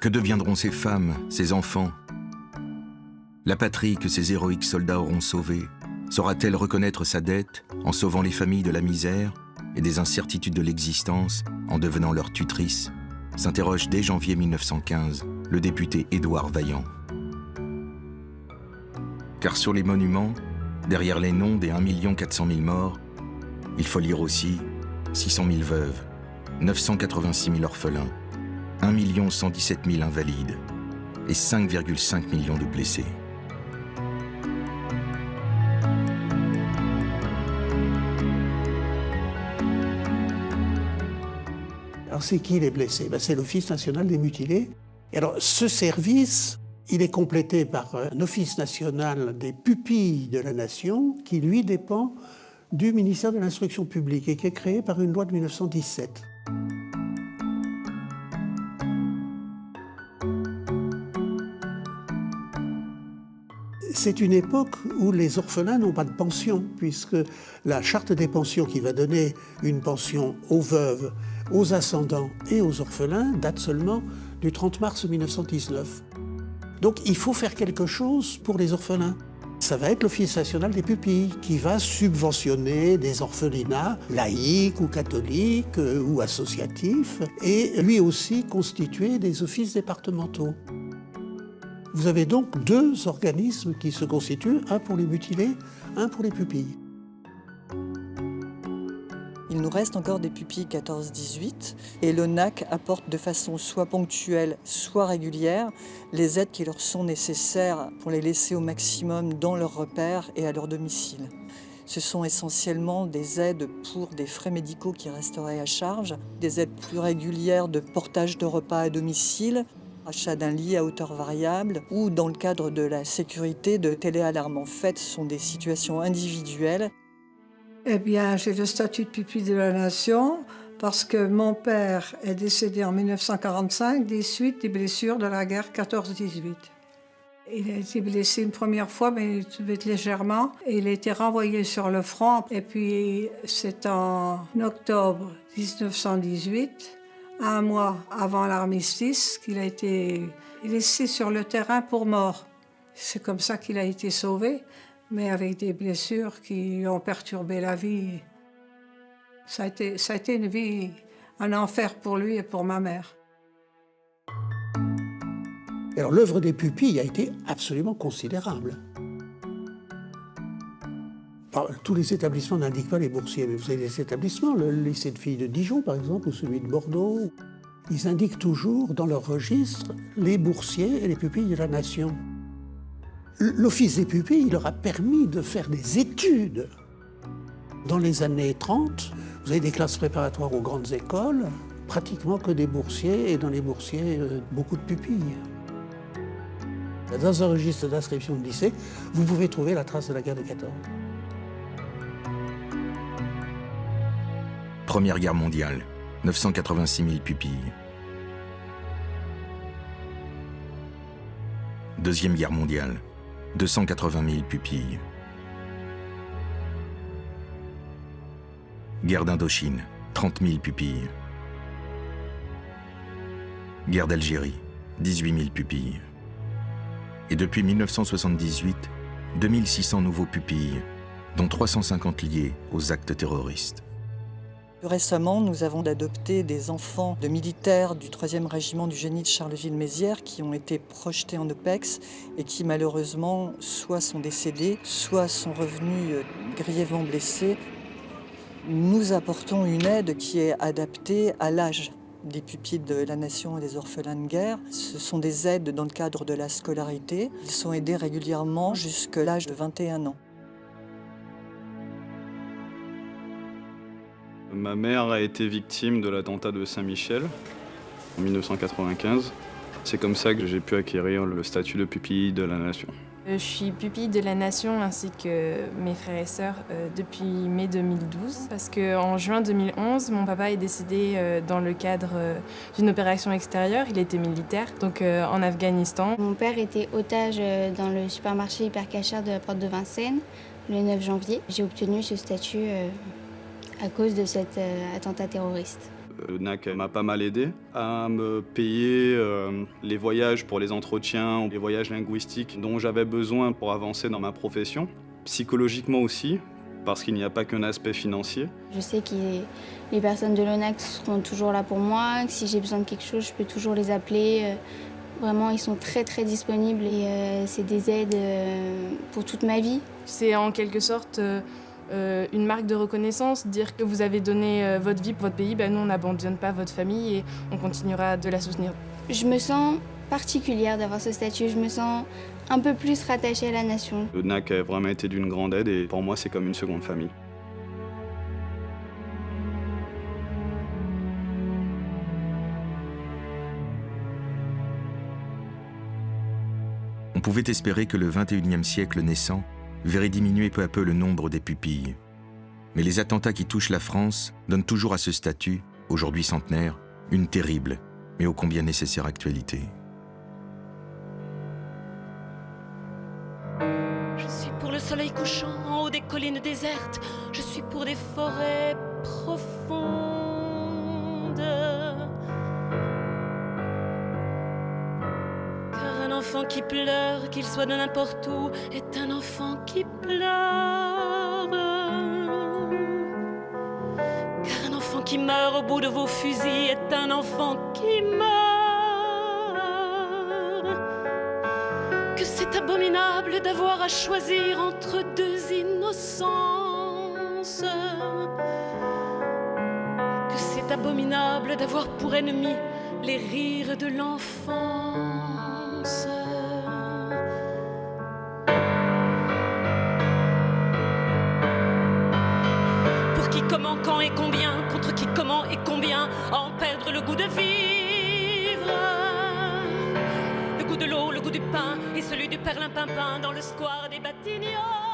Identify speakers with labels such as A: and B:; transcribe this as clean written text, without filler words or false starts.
A: Que deviendront ces femmes, ces enfants? La patrie que ces héroïques soldats auront sauvée saura-t-elle reconnaître sa dette en sauvant les familles de la misère et des incertitudes de l'existence en devenant leur tutrice? S'interroge dès janvier 1915 le député Édouard Vaillant. Car sur les monuments, derrière les noms des 1 400 000 morts, il faut lire aussi 600 000 veuves, 986 000 orphelins, 1 117 000 invalides et 5,5 millions de blessés.
B: Alors c'est qui les blessés? C'est l'Office national des mutilés. Et alors ce service, il est complété par un Office national des pupilles de la nation qui lui dépend du ministère de l'Instruction publique et qui est créé par une loi de 1917. C'est une époque où les orphelins n'ont pas de pension, puisque la charte des pensions qui va donner une pension aux veuves, aux ascendants et aux orphelins date seulement du 30 mars 1919. Donc il faut faire quelque chose pour les orphelins. Ça va être l'Office national des pupilles qui va subventionner des orphelinats laïques ou catholiques ou associatifs et lui aussi constituer des offices départementaux. Vous avez donc deux organismes qui se constituent, un pour les mutilés, un pour les pupilles.
C: Il nous reste encore des pupilles 14-18 et l'ONAC apporte de façon soit ponctuelle, soit régulière les aides qui leur sont nécessaires pour les laisser au maximum dans leurs repères et à leur domicile. Ce sont essentiellement des aides pour des frais médicaux qui resteraient à charge, des aides plus régulières de portage de repas à domicile, achat d'un lit à hauteur variable ou dans le cadre de la sécurité de téléalarme. En fait, ce sont des situations individuelles.
D: Eh bien, j'ai le statut de pupille de la nation parce que mon père est décédé en 1945 des suites des blessures de la guerre 14-18. Il a été blessé une première fois, mais légèrement, et il a été renvoyé sur le front. Et puis, c'est en octobre 1918, un mois avant l'armistice, qu'il a été laissé sur le terrain pour mort. C'est comme ça qu'il a été sauvé, mais avec des blessures qui ont perturbé la vie. Ça a été une vie, un enfer pour lui et pour ma mère.
B: Alors l'œuvre des pupilles a été absolument considérable. Tous les établissements n'indiquent pas les boursiers, mais vous avez des établissements, le lycée de filles de Dijon par exemple, ou celui de Bordeaux. Ils indiquent toujours dans leur registre les boursiers et les pupilles de la nation. L'Office des pupilles leur a permis de faire des études. Dans les années 30, vous avez des classes préparatoires aux grandes écoles, pratiquement que des boursiers, et dans les boursiers, beaucoup de pupilles. Dans un registre d'inscription de lycée, vous pouvez trouver la trace de la guerre de 14.
A: Première Guerre mondiale, 986 000 pupilles. Deuxième Guerre mondiale, 280 000 pupilles. Guerre d'Indochine, 30 000 pupilles. Guerre d'Algérie, 18 000 pupilles. Et depuis 1978, 2600 nouveaux pupilles, dont 350 liés aux actes terroristes.
C: Plus récemment, nous avons adopté des enfants de militaires du 3e régiment du génie de Charleville-Mézières qui ont été projetés en OPEX et qui malheureusement soit sont décédés, soit sont revenus grièvement blessés. Nous apportons une aide qui est adaptée à l'âge des pupilles de la nation et des orphelins de guerre. Ce sont des aides dans le cadre de la scolarité. Ils sont aidés régulièrement jusqu'à l'âge de 21 ans.
E: Ma mère a été victime de l'attentat de Saint-Michel en 1995. C'est comme ça que j'ai pu acquérir le statut de pupille de la nation.
F: Je suis pupille de la nation ainsi que mes frères et sœurs depuis mai 2012 parce qu'en juin 2011, mon papa est décédé dans le cadre d'une opération extérieure. Il était militaire, donc en Afghanistan.
G: Mon père était otage dans le supermarché Hyper Cacher de la Porte de Vincennes le 9 janvier. J'ai obtenu ce statut à cause de cet attentat terroriste.
E: Le NAC m'a pas mal aidé à me payer les voyages pour les entretiens, les voyages linguistiques dont j'avais besoin pour avancer dans ma profession. Psychologiquement aussi, parce qu'il n'y a pas qu'un aspect financier.
G: Je sais que les personnes de l'ONAC seront toujours là pour moi, que si j'ai besoin de quelque chose, je peux toujours les appeler. Vraiment, ils sont très très disponibles et c'est des aides pour toute ma vie.
F: C'est en quelque sorte une marque de reconnaissance, dire que vous avez donné votre vie pour votre pays, nous on n'abandonne pas votre famille et on continuera de la soutenir.
G: Je me sens particulière d'avoir ce statut, je me sens un peu plus rattachée à la nation.
E: Le NAC a vraiment été d'une grande aide et pour moi c'est comme une seconde famille.
A: On pouvait espérer que le XXIe siècle naissant verrait diminuer peu à peu le nombre des pupilles. Mais les attentats qui touchent la France donnent toujours à ce statut, aujourd'hui centenaire, une terrible, mais ô combien nécessaire actualité.
H: Je suis pour le soleil couchant en haut des collines désertes. Je suis pour des forêts profondes. Car un enfant qui pleure, qu'il soit de n'importe où, est un enfant qui pleure. Car un enfant qui meurt au bout de vos fusils est un enfant qui meurt. Que c'est abominable d'avoir à choisir entre deux innocences. Que c'est abominable d'avoir pour ennemi les rires de l'enfance. Pour qui, comment, quand et combien, contre qui, comment et combien, en perdre le goût de vivre. Le goût de l'eau, le goût du pain et celui du perlimpinpin dans le square des Batignolles.